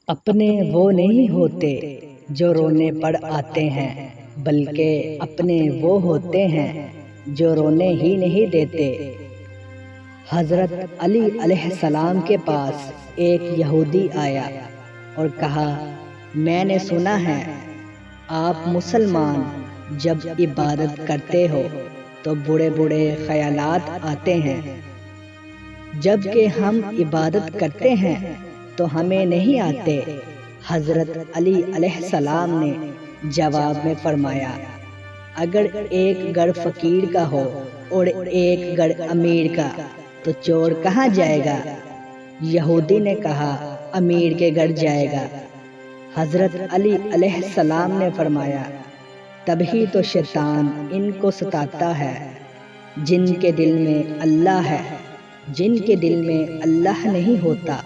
اپنے وہ نہیں ہوتے جو رونے پڑ آتے ہیں، بلکہ اپنے وہ ہوتے ہیں جو رونے ہی نہیں دیتے۔ حضرت علی علیہ السلام کے پاس ایک یہودی آیا اور کہا، میں نے سنا ہے آپ مسلمان جب عبادت کرتے ہو تو بڑے بڑے خیالات آتے ہیں، جب کہ ہم عبادت کرتے ہیں تو ہمیں نہیں آتے۔ حضرت علی علیہ السلام نے جواب میں فرمایا، اگر ایک گھر فقیر کا ہو اور ایک گھر امیر کا تو چور کہاں جائے گا؟ یہودی نے کہا، امیر کے گھر جائے گا۔ حضرت علی علیہ السلام نے فرمایا، تبھی تو شیطان ان کو ستاتا ہے۔ جن کے دل میں اللہ ہے، جن کے دل میں اللہ نہیں ہوتا،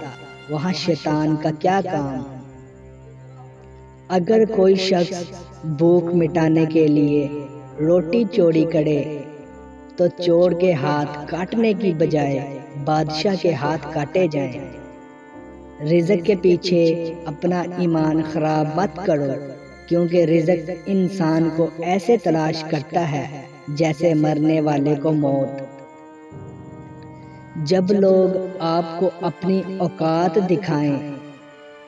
وہاں شیطان کا کیا کام؟ اگر کوئی شخص بھوک مٹانے کے لیے روٹی چوری کرے تو چور کے ہاتھ کاٹنے کی بجائے بادشاہ کے ہاتھ کاٹے جائیں۔ رزق کے پیچھے اپنا ایمان خراب مت کرو، کیونکہ رزق انسان کو ایسے تلاش کرتا ہے جیسے مرنے والے کو موت۔ جب لوگ آپ کو اپنی اوقات دکھائیں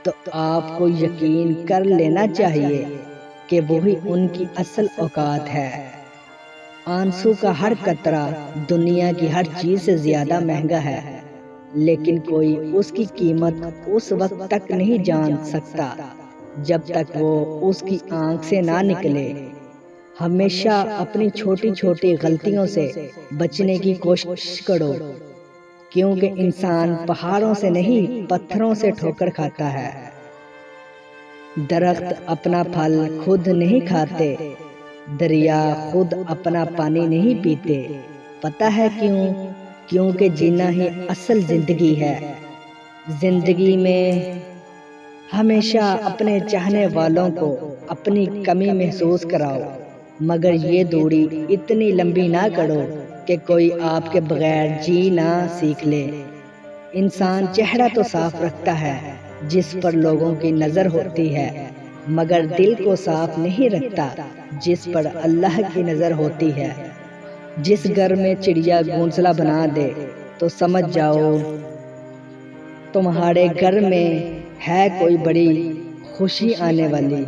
تو آپ کو یقین کر لینا چاہیے کہ وہی ان کی اصل اوقات ہے۔ آنسو کا ہر قطرہ دنیا کی ہر چیز سے زیادہ مہنگا ہے، لیکن کوئی اس کی قیمت اس وقت تک نہیں جان سکتا جب تک وہ اس کی آنکھ سے نہ نکلے۔ ہمیشہ اپنی چھوٹی چھوٹی غلطیوں سے بچنے کی کوشش کرو، کیونکہ انسان پہاڑوں سے نہیں پتھروں سے ٹھوکر کھاتا ہے۔ درخت اپنا پھل خود نہیں کھاتے، دریا خود اپنا پانی نہیں پیتے۔ پتہ ہے کیوں؟ کیونکہ جینا ہی اصل زندگی ہے۔ زندگی میں ہمیشہ اپنے چاہنے والوں کو اپنی کمی محسوس کراؤ، مگر یہ دوری اتنی لمبی نہ کرو کہ کوئی آپ کے بغیر جی نہ سیکھ لے۔ انسان چہرہ تو صاف رکھتا ہے جس پر لوگوں کی نظر ہوتی ہے، مگر دل کو صاف نہیں رکھتا جس پر اللہ کی نظر ہوتی ہے۔ جس گھر میں چڑیا گھونسلہ بنا دے تو سمجھ جاؤ تمہارے گھر میں ہے کوئی بڑی خوشی آنے والی۔